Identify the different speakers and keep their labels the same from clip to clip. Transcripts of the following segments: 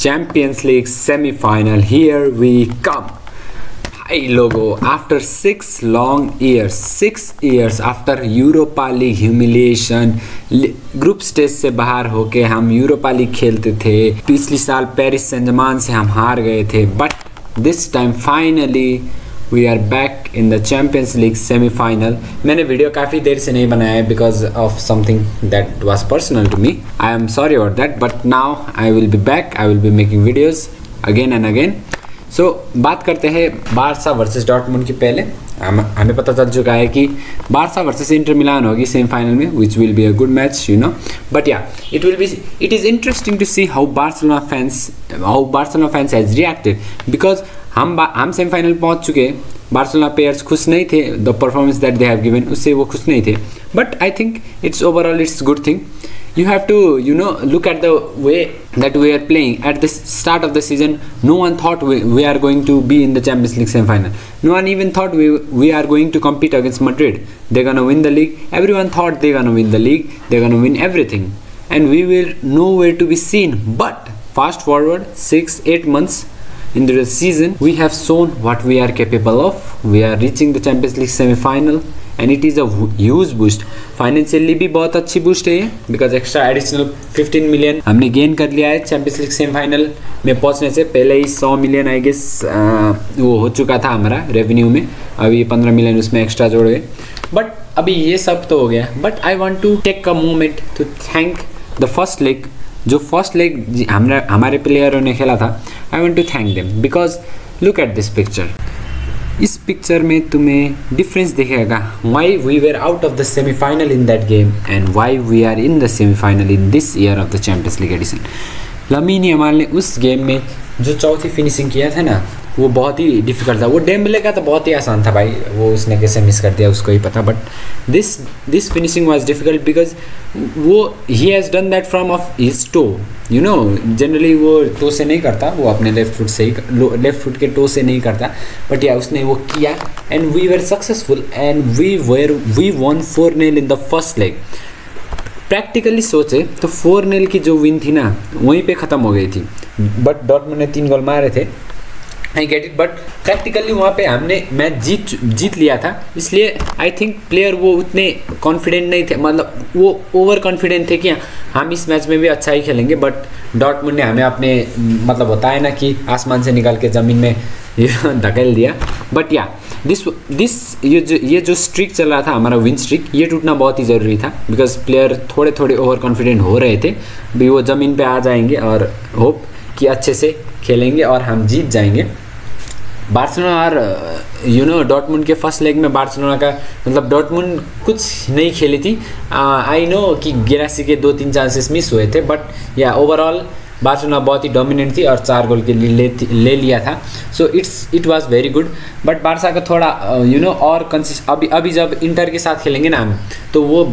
Speaker 1: Champions League semi-final. Here we come. Hi logo. After 6 long years, 6 years after Europa League humiliation, group stage से बाहर होके हम Europa league खेलते थे। पिछली साल पेरिस सेंट जर्मन से हम हार गए थे, but this time finally we are back in the Champions League semifinal. मैंने वीडियो काफ़ी देर से नहीं बनाया है because of something that was personal to me. I am sorry about that, but now I will be back. I will be making videos again and again. So बात करते हैं बारसा वर्सेस डॉर्टमुंड की। पहले हमें पता चल चुका है कि बारसा वर्सेस इंटर मिलान होगी सेमीफाइनल में, which will be a good match, you know. But yeah it is interesting to see how Barcelona fans has reacted, because हम सेमीफाइनल पहुंच चुके। बार्सिलोना प्लेयर्स खुश नहीं थे, the performance that they have given, उससे वो खुश नहीं थे। But I think it's overall it's good thing. You have to, look at the way that we are playing. At the start of the season, no one thought we are going to be in the Champions League semi-final. No one even thought we are going to compete against Madrid. They're going to win the league. Everyone thought they're going to win the league. They're going to win everything. And we were nowhere to be seen. But fast forward 6-8 months into the season, we have shown what we are capable of. We are reaching the Champions League semi-final. And it is a huge boost. Financially भी बहुत अच्छी boost है ये, because extra additional 15 million हमने gain कर लिया है champions league semifinal में पहुंचने से पहले ही। 100 मिलियन आई गेस वो हो चुका था हमारा रेवेन्यू में, अभी 15 मिलियन उसमें एक्स्ट्रा जोड़ गए। बट अभी ये सब तो हो गया, but I want to take a moment to thank the first leg. जो फर्स्ट लेग हमारे प्लेयरों ने खेला था, I want to thank them, because look at this picture. इस पिक्चर में तुम्हें डिफरेंस दिखेगा why we were out of the semifinal in that game and why we are in the semifinal in this year of the Champions League edition. Lamine Yamal ने उस game में जो चौथी फिनिशिंग किया था ना, वो बहुत ही डिफिकल्ट था। वो डेम्बले का तो बहुत ही आसान था भाई, वो उसने कैसे मिस कर दिया उसको ही पता। But this finishing was difficult because वो he has done that from of his toe, generally वो टो से नहीं करता, वो अपने लेफ्ट फुट के टो से नहीं करता। बट या उसने वो किया and we were successful and we won 4-0 in the first leg. Practically सोचे तो 4-0 की जो विन थी ना, वहीं पे ख़त्म हो गई थी। बट डॉर्टमुंड ने 3 गोल मारे थे, I get it. But practically वहाँ पे हमने मैच जीत लिया था, इसलिए आई थिंक प्लेयर वो उतने कॉन्फिडेंट नहीं थे, मतलब वो ओवर कॉन्फिडेंट थे कि हम इस मैच में भी अच्छा ही खेलेंगे। बट डॉर्टमुंड ने हमें अपने मतलब होता है ना कि आसमान से निकाल के ज़मीन में धकेल दिया। बट या ये जो स्ट्रिक चल रहा था हमारा, विन स्ट्रिक, ये टूटना बहुत ही ज़रूरी था, बिकॉज प्लेयर थोड़े ओवर कॉन्फिडेंट हो रहे थे। भी वो ज़मीन पे आ जाएंगे और होप कि अच्छे से खेलेंगे और हम जीत जाएंगे। बार्सिलोना और डॉर्टमुंड के फर्स्ट लेग में बार्सिलोना का मतलब डॉर्टमुंड कुछ नहीं खेली थी। आई नो कि गिरासी के 2-3 चांसेस मिस हुए थे, बट या ओवरऑल बार्सिलोना बहुत ही डोमिनेंट थी और 4 गोल के लिए ले लिया था। So it was very good. But Barça का थोड़ा और अभी जब इंटर के साथ खेलेंगे ना हम, तो वो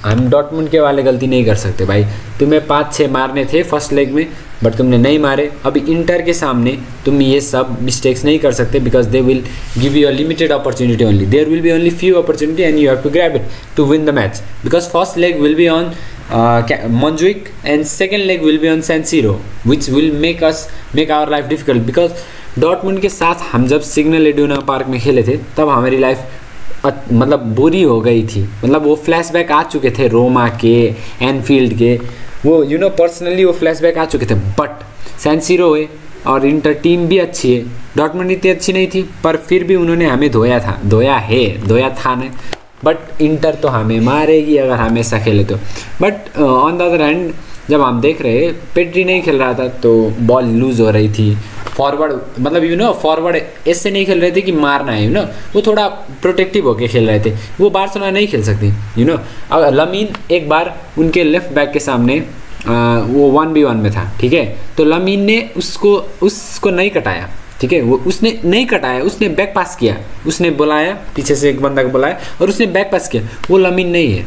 Speaker 1: हम डॉर्टमुंड के वाले गलती नहीं कर सकते भाई। तुम्हें 5-6 मारने थे फर्स्ट लेग में, बट तुमने नहीं मारे। अभी इंटर के सामने तुम ये सब मिस्टेक्स नहीं कर सकते, because they will give you a limited opportunity only. There will be only few opportunity and you have to grab it to win the match, because first leg will be on Montjuic and second leg will be on San Siro, which will make our life difficult, because Dortmund के साथ हम जब signal Iduna park में खेले थे तब हमारी life मतलब बुरी हो गई थी। मतलब वो फ्लैशबैक आ चुके थे रोमा के, एनफील्ड के, वो पर्सनली वो फ्लैशबैक आ चुके थे। बट सैन सीरो है और इंटर टीम भी अच्छी है, डॉर्टमुंड इतनी अच्छी नहीं थी, पर फिर भी उन्होंने हमें धोया था ना। बट इंटर तो हमें मारेगी अगर हम ऐसा खेले तो। But on the other hand जब हम देख रहे पेड्री नहीं खेल रहा था तो बॉल लूज हो रही थी। फॉरवर्ड मतलब फॉरवर्ड ऐसे नहीं खेल रहे थे कि मारना है, वो थोड़ा प्रोटेक्टिव होके खेल रहे थे। वो बार्सिलोना नहीं खेल सकती। अगर लमीन एक बार उनके लेफ्ट बैक के सामने वो 1v1 में था, ठीक है, तो लमीन ने उसको नहीं कटाया, ठीक है, वो उसने नहीं कटाया, उसने बैक पास किया, उसने बुलाया पीछे से एक बंदा को बुलाया और उसने बैक पास किया। वो लमीन नहीं है।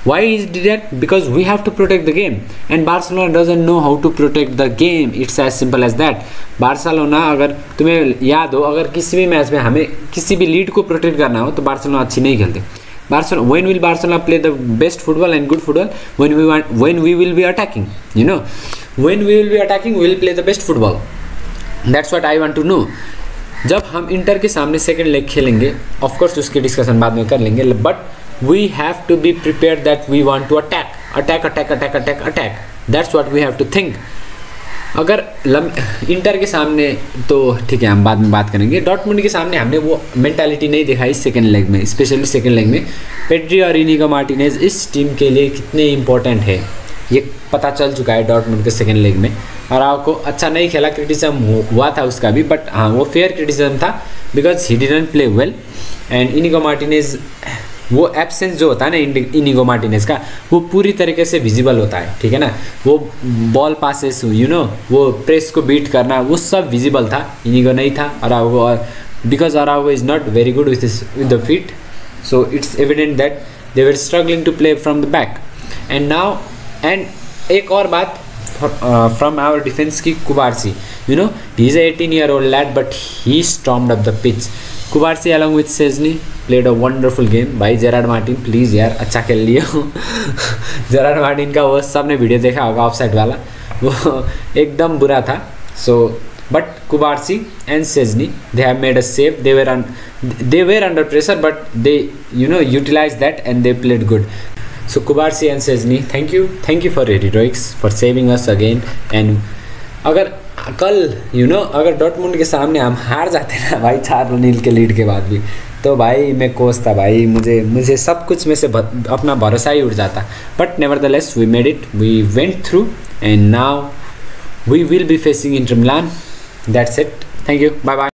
Speaker 1: Why is that? Because we have to protect the game and Barcelona doesn't know how to protect the game. It's as simple as that. Barcelona, अगर तुम्हें याद हो, अगर किसी भी मैच में हमें किसी भी लीड को प्रोटेक्ट करना हो तो बार्सिलोना अच्छी नहीं खेलते। When will Barcelona play the best football and good football? When we will be attacking, when we will be attacking we will play the best football, that's what I want to know. जब हम Inter के सामने second leg खेलेंगे, of course उसकी discussion बाद में कर लेंगे, but we have to be prepare that we want to attack, that's what we have to think. अगर इंटर के सामने तो ठीक है, हम बाद में बात करेंगे। डॉर्टमुंड के सामने हमने वो मेंटालिटी नहीं दिखाई सेकेंड लेग में, स्पेशली सेकेंड लेग में। पेड्री और इनिगो मार्टिनेज इस टीम के लिए कितने इंपॉर्टेंट है ये पता चल चुका है डॉर्टमुंड के सेकेंड लेग में। और आपको अच्छा नहीं खेला, क्रिटिसिज्म हुआ था उसका भी, बट हाँ वो फेयर क्रिटिसिज्म था because he didn't play well. And Inigo Martinez, वो एब्सेंस जो होता है ना इनिगो मार्टिनेज का, वो पूरी तरीके से विजिबल होता है, ठीक है ना। वो बॉल पासेस वो प्रेस को बीट करना, वो सब विजिबल था। इनिगो नहीं था, और because Araujo is not very good with the feet, so it's evident that they were struggling to play from the back. And एक और बात फ्रॉम आवर डिफेंस की, Cubarsi, he is 18-year-old lad but he stormed up the pitch. Cubarsi along with Szczesny played a wonderful game। भाई Gerard Martin please यार अच्छा खेल लियो। Gerrard Martin का वो सब ने वीडियो देखा होगा ऑफसाइड वाला, वो एकदम बुरा था। So but Cubarsi and Szczesny they have made a save, they were under pressure but they utilized that and they played good. So Kubarsi and Szczesny, thank you for your heroics, for saving us again. And अगर कल अगर Dortmund के सामने हम हार जाते ना भाई 4-0 के लीड के बाद भी, तो भाई मैं कोच था भाई, मुझे सब कुछ में से अपना भरोसा ही उड़ जाता। But nevertheless we made it, we went through and now we will be facing Inter Milan. That's it, thank you, bye bye.